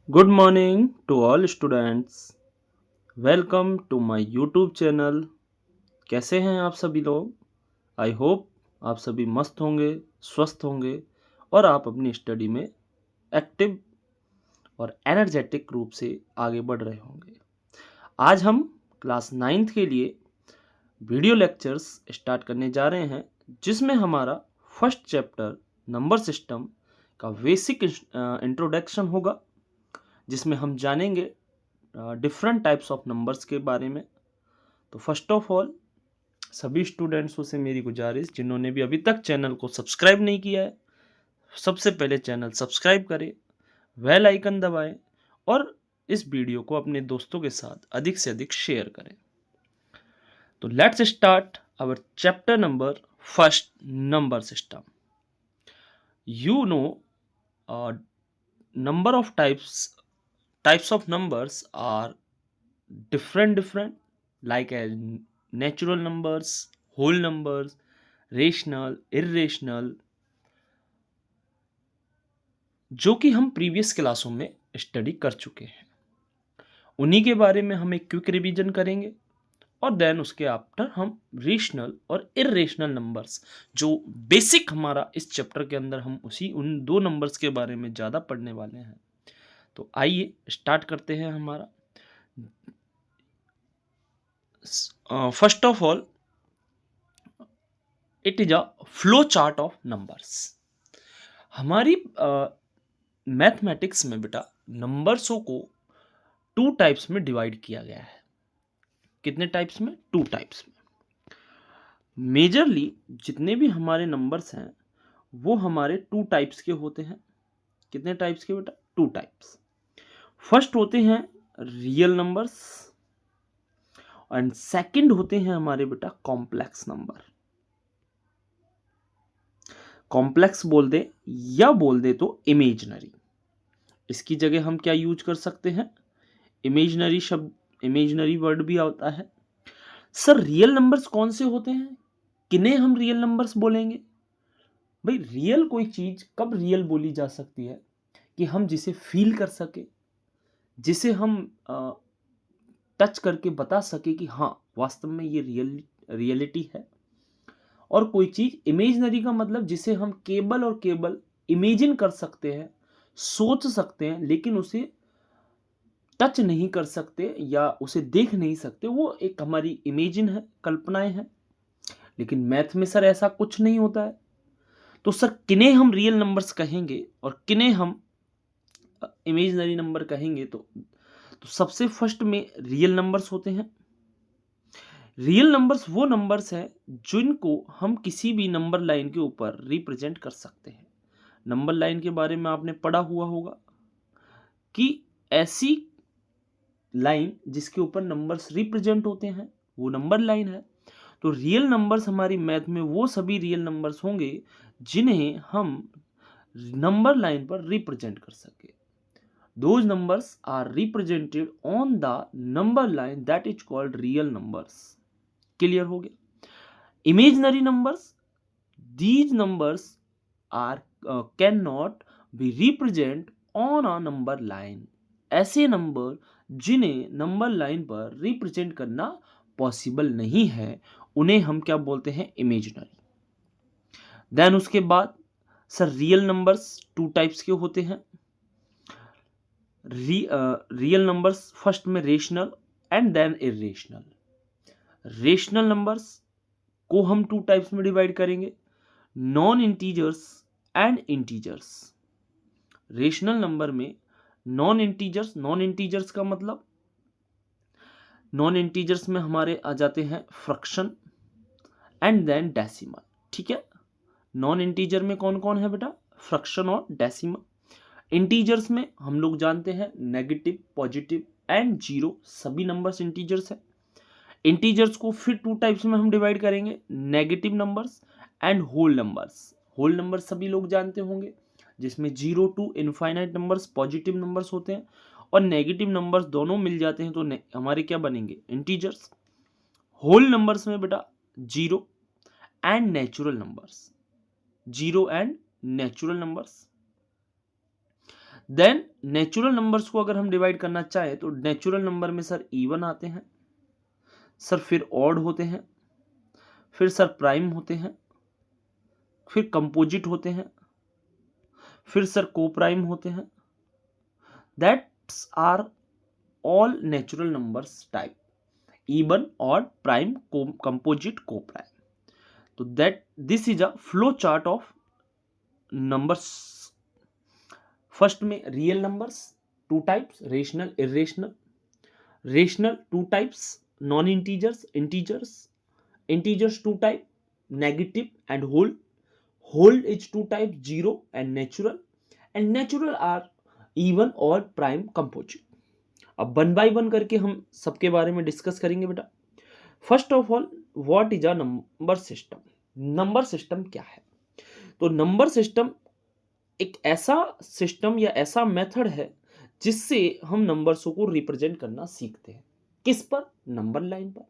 Good morning to all students. Welcome to my YouTube channel. कैसे हैं आप सभी लोग? आई होप आप सभी मस्त होंगे, स्वस्थ होंगे और आप अपनी स्टडी में एक्टिव और एनर्जेटिक रूप से आगे बढ़ रहे होंगे। आज हम क्लास 9th के लिए वीडियो लेक्चर्स स्टार्ट करने जा रहे हैं, जिसमें हमारा फर्स्ट चैप्टर नंबर सिस्टम का बेसिक इंट्रोडक्शन होगा, जिसमें हम जानेंगे डिफरेंट टाइप्स ऑफ नंबर्स के बारे में। तो फर्स्ट ऑफ ऑल सभी स्टूडेंट्सों से मेरी गुजारिश, जिन्होंने भी अभी तक चैनल को सब्सक्राइब नहीं किया है, सबसे पहले चैनल सब्सक्राइब करें, बेल आइकन दबाएं और इस वीडियो को अपने दोस्तों के साथ अधिक से अधिक शेयर करें। तो let's start our chapter number first, number system. You know number of types of numbers are different like as natural numbers, whole numbers, rational, irrational, जो कि हम प्रीवियस क्लासों में स्टडी कर चुके हैं। उन्हीं के बारे में हम एक क्विक रिवीजन करेंगे और देन उसके आफ्टर हम रेशनल और इरेशनल नंबर्स, जो बेसिक हमारा इस चैप्टर के अंदर, हम उन दो नंबर्स के बारे में ज़्यादा पढ़ने वाले हैं। तो आइए स्टार्ट करते हैं हमारा। First of all, it is a flow chart of numbers. हमारी मैथमेटिक्स में बेटा नंबर्सों को टू टाइप्स में डिवाइड किया गया है। कितने टाइप्स में? टू टाइप्स में। मेजरली जितने भी हमारे नंबर्स हैं वो हमारे टू टाइप्स के होते हैं। कितने टाइप्स के बेटा? Two types. फर्स्ट होते हैं रियल नंबर्स एंड सेकंड होते हैं हमारे बेटा कॉम्प्लेक्स नंबर। कॉम्प्लेक्स बोल दे या बोल दे तो इमेजिनरी। इसकी जगह हम क्या यूज कर सकते हैं? इमेजिनरी शब्द, इमेजिनरी वर्ड भी आता है। सर रियल नंबर्स कौन से होते हैं? किन्हें हम रियल नंबर्स बोलेंगे? भाई रियल कोई चीज कब रियल बोली जा सकती है कि हम जिसे फील कर सके, जिसे हम टच करके बता सके कि हाँ वास्तव में ये रियलिटी है। और कोई चीज इमेजिनरी का मतलब जिसे हम केवल और केवल इमेजिन कर सकते हैं, सोच सकते हैं, लेकिन उसे टच नहीं कर सकते या उसे देख नहीं सकते। वो एक हमारी इमेजिन है, कल्पनाएं हैं। लेकिन मैथ में सर ऐसा कुछ नहीं होता है। तो सर किन्हें हम रियल नंबर्स कहेंगे और किन्हें हम इमेजिनरी नंबर कहेंगे? तो सबसे फर्स्ट में रियल नंबर्स होते हैं। रियल नंबर्स वो नंबर्स हैं जिनको हम किसी भी नंबर लाइन के ऊपर रिप्रेजेंट कर सकते हैं। नंबर लाइन के बारे में आपने पढ़ा हुआ होगा कि ऐसी लाइन जिसके ऊपर नंबर्स रिप्रेजेंट होते हैं वो नंबर लाइन है। तो रियल नंबर्स हमारी मैथ में वो सभी रियल नंबर्स होंगे जिन्हें हम नंबर लाइन पर रिप्रेजेंट कर सके। Those numbers are represented on the number line that is called real numbers. Clear हो गया? Imaginary numbers, these numbers are cannot be represent on a number line. ऐसे number जिन्हें नंबर लाइन पर represent करना possible नहीं है, उन्हें हम क्या बोलते हैं? इमेजिनरी। देन उसके बाद sir real numbers two types के होते हैं। रियल नंबर्स फर्स्ट में rational and then irrational. Rational numbers को हम टू टाइप्स में डिवाइड करेंगे, non integers and integers. Rational number में नॉन इंटीजर्स, नॉन इंटीजर्स का मतलब, नॉन इंटीजर्स में हमारे आ जाते हैं फ्रैक्शन एंड देन डेसिमल। ठीक है, नॉन इंटीजर में कौन कौन है बेटा? फ्रैक्शन और डेसिमल। इंटीजर्स में हम लोग जानते हैं नेगेटिव, पॉजिटिव एंड जीरो, सभी नंबर्स इंटीजर्स है। इंटीजर्स को फिर टू टाइप्स में हम डिवाइड करेंगे, negative numbers and whole numbers. Whole number सभी लोग जानते होंगे, जिसमें 0 to infinite numbers positive numbers होते हैं और नेगेटिव नंबर्स दोनों मिल जाते हैं तो हमारे क्या बनेंगे? इंटीजर्स। होल नंबर्स में बेटा 0 and natural numbers, 0 and natural numbers. Then natural numbers को अगर हम डिवाइड करना चाहें तो नेचुरल नंबर में सर इवन आते हैं सर, फिर ऑड होते हैं, फिर सर प्राइम होते हैं, फिर कंपोजिट होते हैं, फिर सर को प्राइम होते हैं। That's are all natural numbers type, even, odd, prime, composite, coprime. तो that this is a flow chart of numbers. First में real numbers two types, rational, irrational. Rational two types, non integers, integers. Integers two type, negative and whole. Whole is two type, zero and natural. And natural are even, odd, prime, composite. अब one by one करके हम सबके बारे में discuss करेंगे बेटा। First of all, what is a number system? Number system क्या है? तो नंबर सिस्टम एक ऐसा सिस्टम या ऐसा मेथड है जिससे हम नंबर्सों को रिप्रेजेंट करना सीखते हैं। किस पर? नंबर लाइन पर।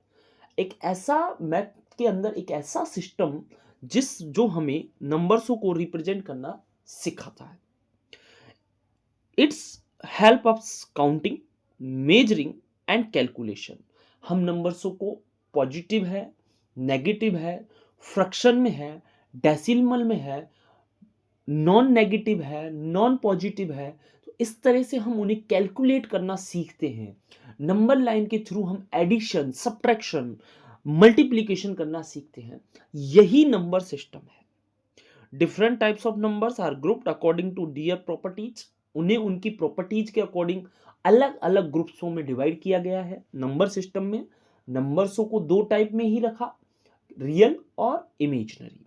एक ऐसा मैथ के अंदर एक ऐसा सिस्टम जो हमें नंबर्सों को रिप्रेजेंट करना सिखाता है। It's help us counting, measuring and calculation. हम नंबर्सों को पॉजिटिव है, नेगेटिव है, फ्रैक्शन में है, डेसिमल में है, नॉन नेगेटिव है, नॉन पॉजिटिव है, तो इस तरह से हम उन्हें कैलकुलेट करना सीखते हैं। नंबर लाइन के थ्रू हम एडिशन, सब्ट्रैक्शन, मल्टीप्लिकेशन करना सीखते हैं। यही नंबर सिस्टम है। Different types of numbers are grouped according to their properties. उन्हें उनकी प्रॉपर्टीज के अकॉर्डिंग अलग अलग ग्रुप्सों में डिवाइड किया गया है। नंबर सिस्टम में नंबर्सों को दो टाइप में ही रखा, रियल और इमेजिनरी।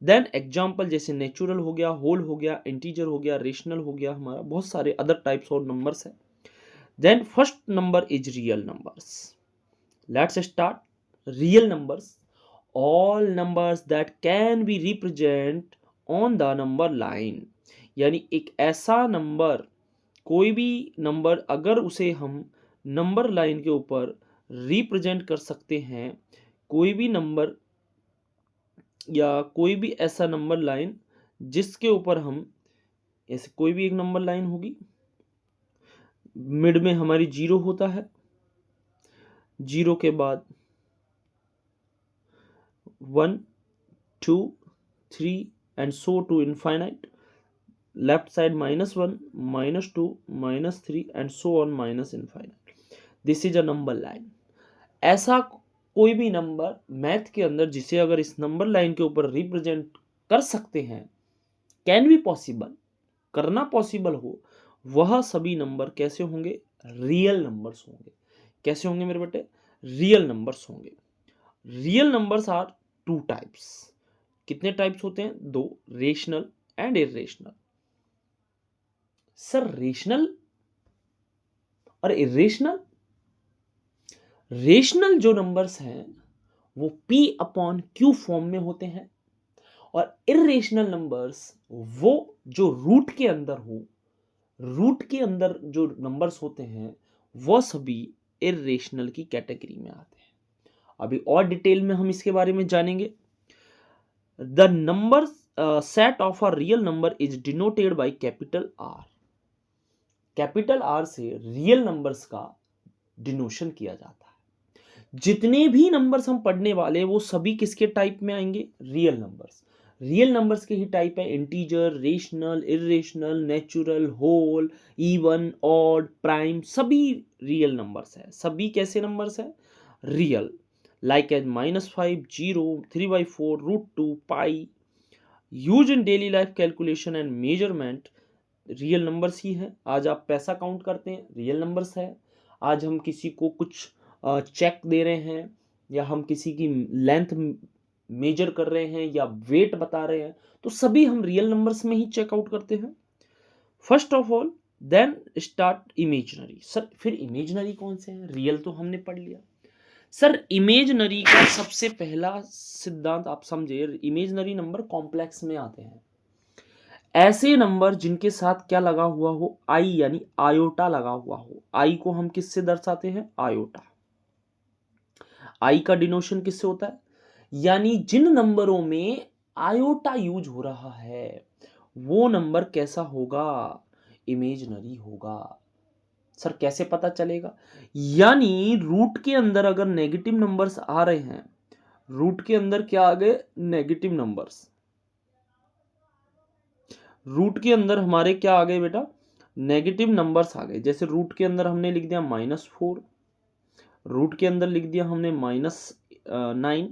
देन एग्जाम्पल जैसे नेचुरल हो गया, होल हो गया, इंटीजर हो गया, रेशनल हो गया, हमारा बहुत सारे अदर टाइप्स और नंबर्स है। Then first number is real numbers. Let's start. Real numbers, all numbers that can be represent on the number line। यानी एक ऐसा नंबर, कोई भी नंबर अगर उसे हम नंबर लाइन के ऊपर रिप्रेजेंट कर सकते हैं, कोई भी नंबर या कोई भी ऐसा नंबर लाइन जिसके ऊपर हम, ऐसे कोई भी एक नंबर लाइन होगी, मिड में हमारी जीरो होता है, जीरो के बाद 1, 2, 3 and so to infinite, left side -1, -2, -3 and so on minus infinite। this is a number line। ऐसा कोई भी नंबर मैथ के अंदर जिसे अगर इस नंबर लाइन के ऊपर रिप्रेजेंट कर सकते हैं, कैन बी पॉसिबल, करना पॉसिबल हो, वह सभी नंबर कैसे होंगे? रियल नंबर्स होंगे। कैसे होंगे मेरे बेटे? रियल नंबर्स होंगे। Real numbers are two types. कितने टाइप्स होते हैं? दो, rational and irrational. Sir rational और इरेशनल? रेशनल जो नंबर्स हैं वो P अपॉन Q फॉर्म में होते हैं, और इरेशनल नंबर्स वो जो रूट के अंदर हो, रूट के अंदर जो नंबर्स होते हैं वो सभी इरेशनल की कैटेगरी में आते हैं। अभी और डिटेल में हम इसके बारे में जानेंगे। The number set of a real number is denoted by capital R। Capital R से रियल नंबर्स का डिनोशन किया जाता है। जितने भी नंबर्स हम पढ़ने वाले वो सभी किसके टाइप में आएंगे? Real numbers. रियल नंबर्स के ही टाइप है integer, rational, irrational, natural, whole, even, odd, prime, सभी रियल नंबर्स है। सभी कैसे नंबर्स है? Real. Like as -5, 0, 3/4, √2, pi. Use in daily life calculation and measurement, real numbers ही है। आज आप पैसा काउंट करते हैं, रियल नंबर्स है। आज हम किसी को कुछ चेक दे रहे हैं, या हम किसी की लेंथ मेजर कर रहे हैं, या वेट बता रहे हैं, तो सभी हम रियल नंबर्स में ही चेकआउट करते हैं। First of all, then start imaginary. Sir फिर इमेजिनरी कौन से हैं? रियल तो हमने पढ़ लिया। सर इमेजिनरी का सबसे पहला सिद्धांत आप समझे, इमेजिनरी नंबर कॉम्प्लेक्स में आते हैं। ऐसे नंबर जिनके साथ क्या लगा हुआ हो? आई, यानी आयोटा लगा हुआ हो। आई को हम किससे दर्शाते हैं? आयोटा। आई का डिनोशन किससे होता है? यानी जिन नंबरों में आयोटा यूज हो रहा है वो नंबर कैसा होगा? इमेजनरी होगा। सर कैसे पता चलेगा? यानी रूट के अंदर अगर नेगेटिव नंबर्स आ रहे हैं, रूट के अंदर क्या आ गए? Negative numbers. रूट के अंदर हमारे क्या आ गए बेटा? नेगेटिव नंबर्स आ गए। जैसे रूट के अंदर हमने लिख दिया -4, रूट के अंदर लिख दिया हमने -9।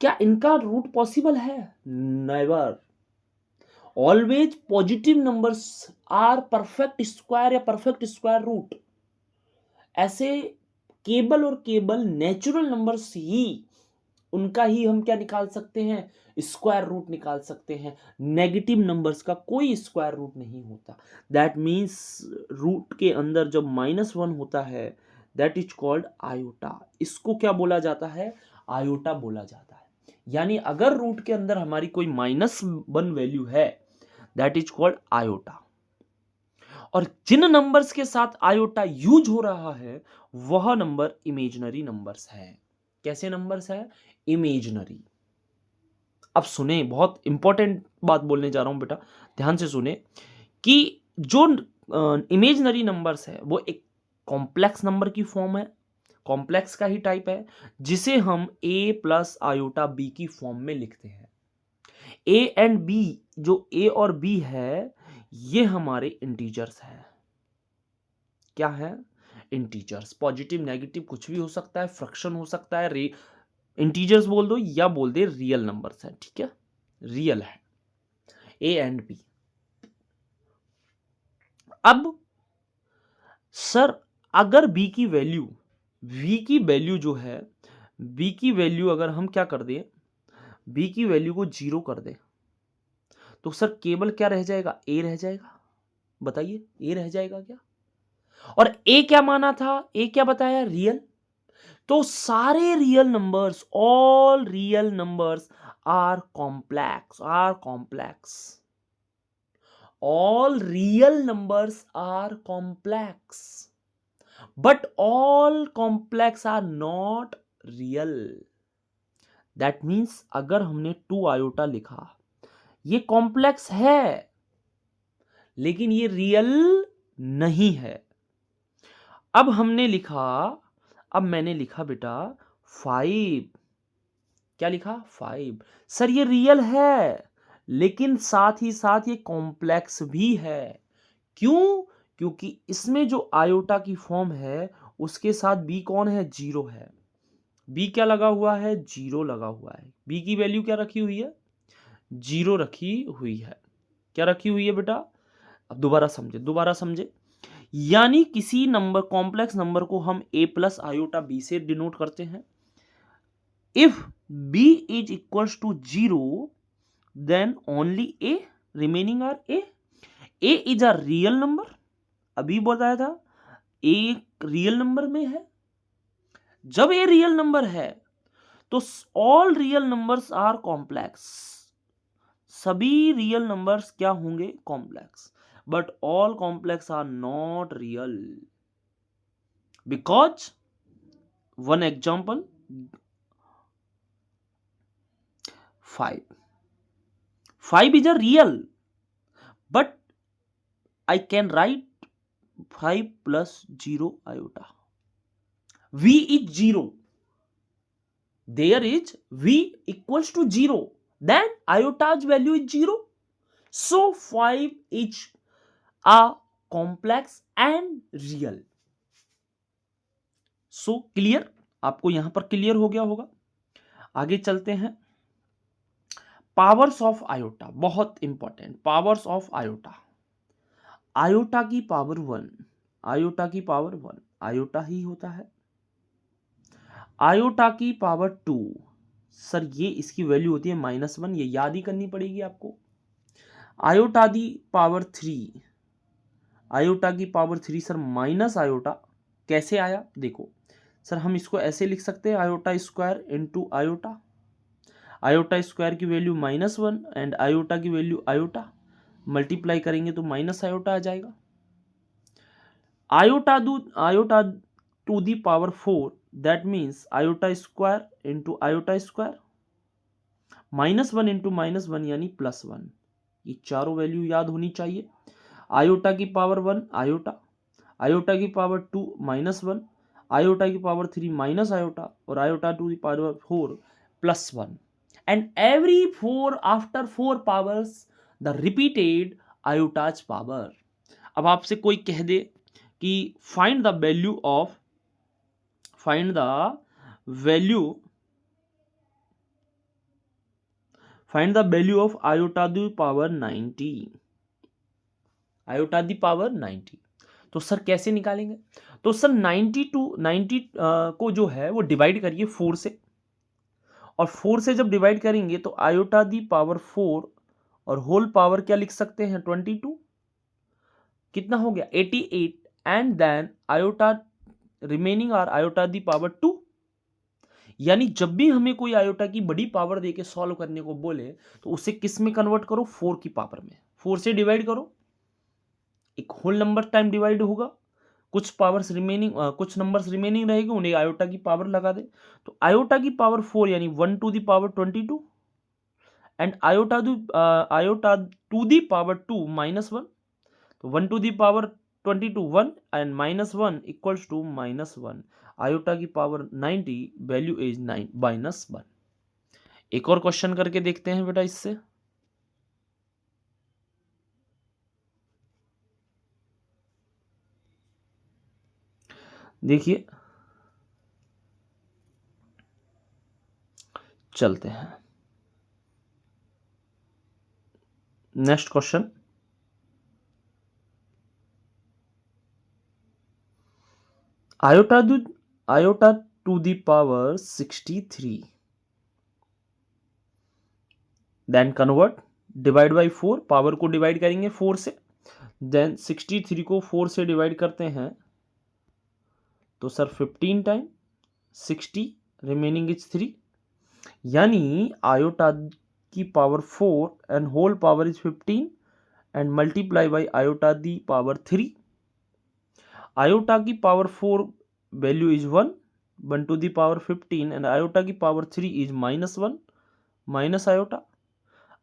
क्या इनका रूट पॉसिबल है? Never. Always positive numbers are perfect square या परफेक्ट स्क्वायर रूट। ऐसे केबल और केबल नेचुरल नंबर्स ही, उनका ही हम क्या निकाल सकते हैं? स्क्वायर रूट निकाल सकते हैं। नेगेटिव नंबर्स का कोई स्क्वायर रूट नहीं होता। दैट मीन्स रूट के अंदर जब -1 होता है, दैट इज कॉल्ड आयोटा। इसको क्या बोला जाता है? आयोटा बोला जाता है। यानी अगर रूट के अंदर हमारी कोई -1 वैल्यू है, दैट इज कॉल्ड आयोटा। और जिन नंबर्स के साथ आयोटा यूज हो रहा है, वह नंबर इमेजिनरी नंबर्स है। कैसे नंबर्स है? इमेजिनरी। अब सुने, बहुत इंपॉर्टेंट बात बोलने जा रहा हूं बेटा, ध्यान से सुने कि जो इमेजिनरी नंबर्स है वो एक कॉम्प्लेक्स नंबर की फॉर्म है, कॉम्प्लेक्स का ही टाइप है, जिसे हम a प्लस आयोटा b की फॉर्म में लिखते हैं। a एंड b, जो a और b है, ये हमारे इंटीजर्स हैं। क्या है? इंटीजर्स। पॉजिटिव नेगेटिव कुछ भी हो सकता है, फ्रैक्शन हो सकता है, इंटीजर्स बोल दो या बोल दे रियल नंबर्स है। ठीक है, रियल है a एंड b। अब सर अगर b की वैल्यू, v की वैल्यू जो है, b की वैल्यू अगर हम क्या कर दें, b की वैल्यू को 0 कर दें, तो सर केवल क्या रह जाएगा? a रह जाएगा। बताइए, a रह जाएगा क्या? और a क्या माना था? a क्या बताया? रियल। तो सारे real numbers, all real numbers are complex, are complex. all real numbers are complex, but all complex are not real. that means अगर हमने 2 आयोटा लिखा, ये कॉम्प्लेक्स है लेकिन ये रियल नहीं है। अब हमने लिखा, अब मैंने लिखा बेटा 5। क्या लिखा? 5। सर ये रियल है लेकिन साथ ही साथ ये कॉम्प्लेक्स भी है। क्यों? क्योंकि इसमें जो आयोटा की फॉर्म है उसके साथ b कौन है? 0 है। b क्या लगा हुआ है? 0 लगा हुआ है। b की वैल्यू क्या रखी हुई है? 0 रखी हुई है। क्या रखी हुई है बेटा? अब दोबारा समझे, दोबारा समझे। यानी किसी नंबर, कॉम्प्लेक्स नंबर को हम a प्लस आयोटा b से डिनोट करते हैं। If b is equals to 0, then only a remaining are a। a is a real number, अभी बताया था a एक रियल नंबर में है। जब a रियल नंबर है तो all real numbers are complex. सभी रियल नंबर्स क्या होंगे? Complex. But all complex are not real, because one example 5 is a real, but I can write 5 plus 0 iota. V is 0. There is V equals to 0. Then iota's value is 0. So 5 is a complex and real. So clear? आपको यहां पर clear हो गया होगा। आगे चलते हैं। Powers of iota, बहुत important. Powers of iota. Iota की पावर 1, आयोटा की पावर 1 आयोटा ही होता है। आयोटा की पावर 2, सर ये इसकी वैल्यू होती है -1, ये याद ही करनी पड़ेगी आपको। आयोटा की पावर 3, आयोटा की पावर 3 सर माइनस आयोटा कैसे आया? देखो सर, हम इसको ऐसे लिख सकते हैं, iota square into iota. Iota square की वैल्यू -1 एंड आयोटा की वैल्यू आयोटा, मल्टीप्लाई करेंगे तो माइनस आयोटा आ जाएगा। Iota to the power 4, that means iota square into iota square, -1 into -1 यानी +1। ये चारों वैल्यू याद होनी चाहिए। आयोटा की पावर 1 आयोटा, आयोटा की पावर 2 -1, आयोटा की पावर 3 माइनस आयोटा, और iota to the power 4 +1, and every 4 after 4 powers the repeated आयोटाज power. अब आपसे कोई कह दे कि find the value of find the value of iota the power 90, iota the power 90। तो sir कैसे निकालेंगे? तो सर 90 को जो है वो डिवाइड करिए 4 से, और 4 से जब डिवाइड करेंगे तो आयोटा दी पावर 4 और होल पावर क्या लिख सकते हैं 22, कितना हो गया 88, and then iota remaining are iota the power 2। यानी जब भी हमें कोई आयोटा की बड़ी पावर देके सॉल्व करने को बोले तो उसे किस में कन्वर्ट करो, 4 की पावर में। 4 से डिवाइड करो, एक होल नंबर टाइम डिवाइड होगा, कुछ पावर्स रिमेनिंग कुछ नंबर्स रिमेनिंग रहेंगे, उन्हें आयोटा की पावर लगा दे। तो आयोटा की पावर 4 यानी 1 to the power 22, and iota to the power 2 -1, तो 1 to the power 22 1 and -1 equals to -1। Iota की पावर 90 वैल्यू इज -1। एक और क्वेश्चन करके देखते हैं बेटा इससे। देखिए चलते हैं next question. Iota to the power 63, then convert divide by 4, power को डिवाइड करेंगे 4 से, देन 63 को 4 से डिवाइड करते हैं तो सर 15 टाइम 60 रिमेनिंग इज 3, यानी आयोटा की power 4 and whole power is 15 and multiply by iota the power 3। Iota की power 4 value is 1 to the power 15 and iota की power 3 is -1 minus iota,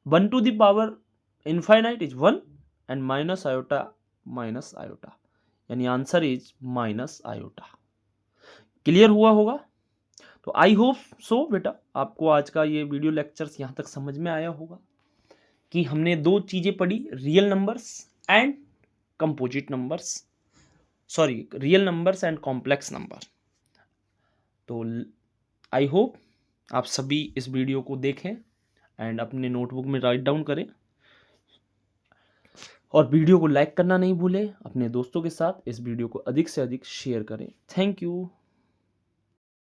1 to the power infinite is 1 and minus iota, यानी answer is minus iota. Clear हुआ होगा? तो I hope so बेटा आपको आज का ये वीडियो लेक्चर्स यहाँ तक समझ में आया होगा कि हमने दो चीज़ें पढ़ी, real numbers and composite numbers, sorry real numbers and complex number. तो आई होप आप सभी इस वीडियो को देखें एंड अपने नोटबुक में राइट डाउन करें, और वीडियो को लाइक करना नहीं भूलें। अपने दोस्तों के साथ इस वीडियो को अधिक से अधिक शेयर करें। Thank you.